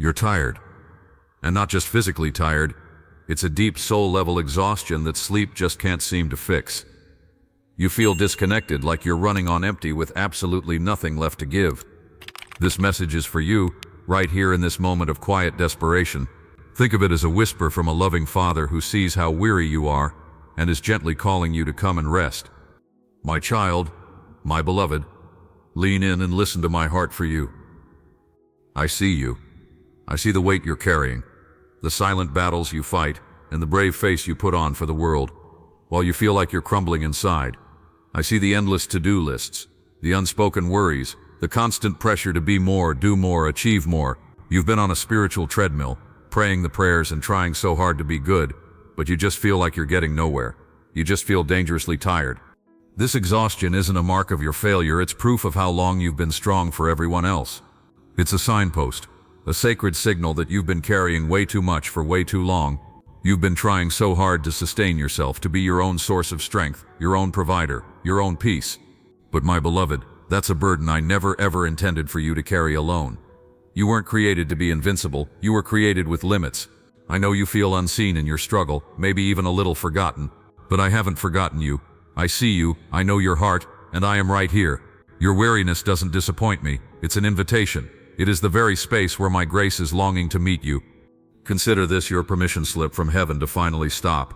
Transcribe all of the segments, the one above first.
You're tired. And not just physically tired, it's a deep soul-level exhaustion that sleep just can't seem to fix. You feel disconnected, like you're running on empty with absolutely nothing left to give. This message is for you, right here in this moment of quiet desperation. Think of it as a whisper from a loving father who sees how weary you are and is gently calling you to come and rest. My child, my beloved, lean in and listen to my heart for you. I see you. I see the weight you're carrying, the silent battles you fight, and the brave face you put on for the world, while you feel like you're crumbling inside. I see the endless to-do lists, the unspoken worries, the constant pressure to be more, do more, achieve more. You've been on a spiritual treadmill, praying the prayers and trying so hard to be good, but you just feel like you're getting nowhere. You just feel dangerously tired. This exhaustion isn't a mark of your failure, it's proof of how long you've been strong for everyone else. It's a signpost, a sacred signal that you've been carrying way too much for way too long. You've been trying so hard to sustain yourself, to be your own source of strength, your own provider, your own peace. But my beloved, that's a burden I never ever intended for you to carry alone. You weren't created to be invincible, you were created with limits. I know you feel unseen in your struggle, maybe even a little forgotten, but I haven't forgotten you. I see you, I know your heart, and I am right here. Your weariness doesn't disappoint me, it's an invitation. It is the very space where my grace is longing to meet you. Consider this your permission slip from heaven to finally stop.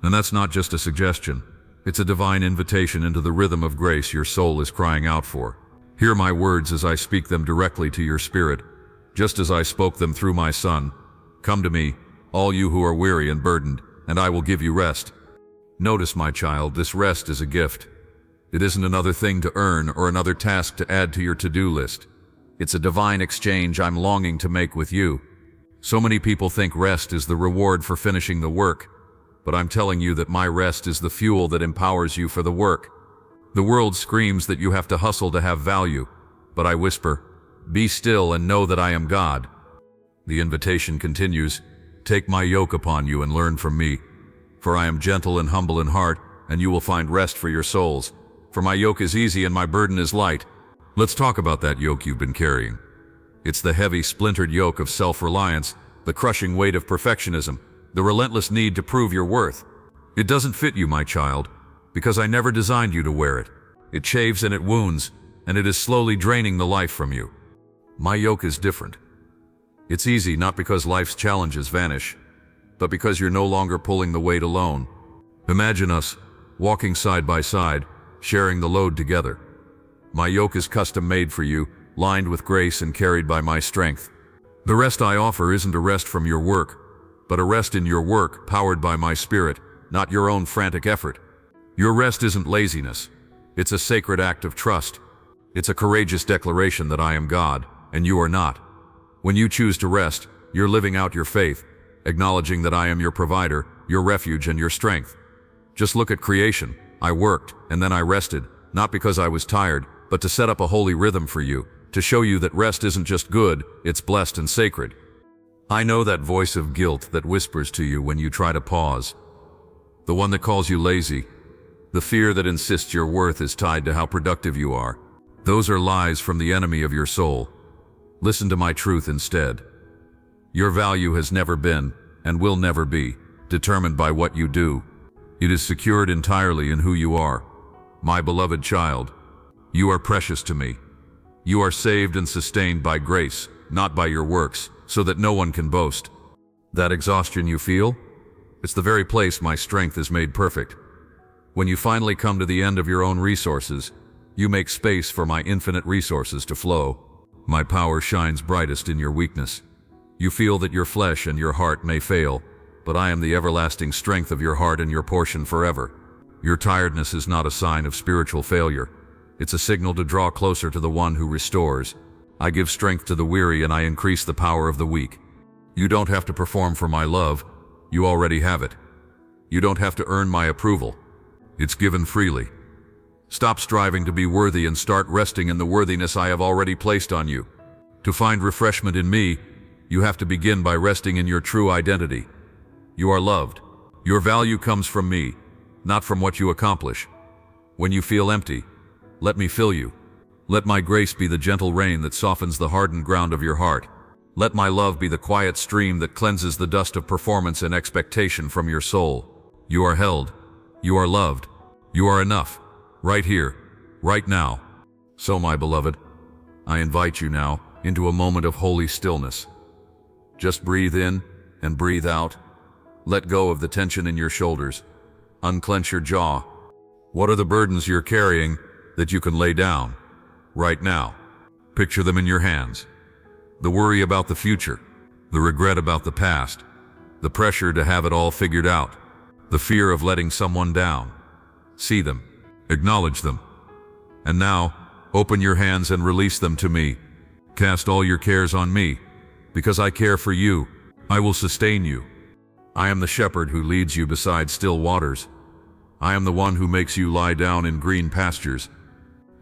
And that's not just a suggestion. It's a divine invitation into the rhythm of grace your soul is crying out for. Hear my words as I speak them directly to your spirit, just as I spoke them through my Son. Come to me, all you who are weary and burdened, and I will give you rest. Notice, my child, this rest is a gift. It isn't another thing to earn or another task to add to your to-do list. It's a divine exchange I'm longing to make with you. So many people think rest is the reward for finishing the work, but I'm telling you that my rest is the fuel that empowers you for the work. The world screams that you have to hustle to have value, but I whisper, be still and know that I am God. The invitation continues, take my yoke upon you and learn from me, for I am gentle and humble in heart, and you will find rest for your souls. For my yoke is easy and my burden is light. Let's talk about that yoke you've been carrying. It's the heavy, splintered yoke of self-reliance, the crushing weight of perfectionism, the relentless need to prove your worth. It doesn't fit you, my child, because I never designed you to wear it. It chaves and it wounds, and it is slowly draining the life from you. My yoke is different. It's easy not because life's challenges vanish, but because you're no longer pulling the weight alone. Imagine us, walking side by side, sharing the load together. My yoke is custom-made for you, lined with grace and carried by my strength. The rest I offer isn't a rest from your work, but a rest in your work, powered by my spirit, not your own frantic effort. Your rest isn't laziness. It's a sacred act of trust. It's a courageous declaration that I am God, and you are not. When you choose to rest, you're living out your faith, acknowledging that I am your provider, your refuge, and your strength. Just look at creation. I worked, and then I rested, not because I was tired, but to set up a holy rhythm for you, to show you that rest isn't just good, it's blessed and sacred. I know that voice of guilt that whispers to you when you try to pause. The one that calls you lazy. The fear that insists your worth is tied to how productive you are. Those are lies from the enemy of your soul. Listen to my truth instead. Your value has never been, and will never be, determined by what you do. It is secured entirely in who you are. My beloved child, you are precious to me. You are saved and sustained by grace, not by your works, so that no one can boast. That exhaustion you feel? It's the very place my strength is made perfect. When you finally come to the end of your own resources, you make space for my infinite resources to flow. My power shines brightest in your weakness. You feel that your flesh and your heart may fail, but I am the everlasting strength of your heart and your portion forever. Your tiredness is not a sign of spiritual failure. It's a signal to draw closer to the one who restores. I give strength to the weary and I increase the power of the weak. You don't have to perform for my love. You already have it. You don't have to earn my approval. It's given freely. Stop striving to be worthy and start resting in the worthiness I have already placed on you. To find refreshment in me, you have to begin by resting in your true identity. You are loved. Your value comes from me, not from what you accomplish. When you feel empty, let me fill you. Let my grace be the gentle rain that softens the hardened ground of your heart. Let my love be the quiet stream that cleanses the dust of performance and expectation from your soul. You are held. You are loved. You are enough. Right here. Right now. So, my beloved, I invite you now into a moment of holy stillness. Just breathe in and breathe out. Let go of the tension in your shoulders. Unclench your jaw. What are the burdens you're carrying that you can lay down right now? Picture them in your hands. The worry about the future, the regret about the past, the pressure to have it all figured out, the fear of letting someone down. See them, acknowledge them. And now, open your hands and release them to me. Cast all your cares on me, because I care for you. I will sustain you. I am the shepherd who leads you beside still waters. I am the one who makes you lie down in green pastures.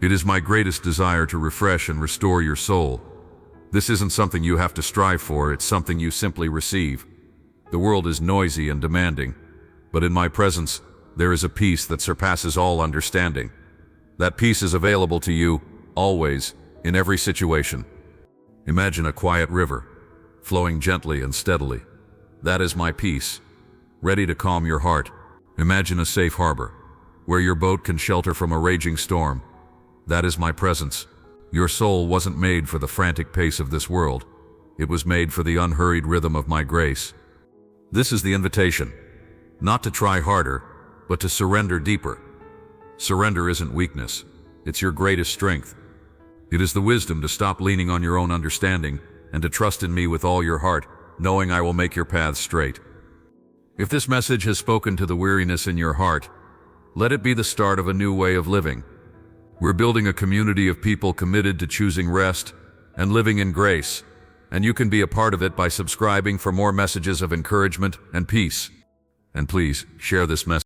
It is my greatest desire to refresh and restore your soul. This isn't something you have to strive for, it's something you simply receive. The world is noisy and demanding, but in my presence, there is a peace that surpasses all understanding. That peace is available to you, always, in every situation. Imagine a quiet river, flowing gently and steadily. That is my peace, ready to calm your heart. Imagine a safe harbor, where your boat can shelter from a raging storm. That is my presence. Your soul wasn't made for the frantic pace of this world. It was made for the unhurried rhythm of my grace. This is the invitation, not to try harder, but to surrender deeper. Surrender isn't weakness, it's your greatest strength. It is the wisdom to stop leaning on your own understanding and to trust in me with all your heart, knowing I will make your paths straight. If this message has spoken to the weariness in your heart, let it be the start of a new way of living. We're building a community of people committed to choosing rest and living in grace, and you can be a part of it by subscribing for more messages of encouragement and peace. And please, share this message.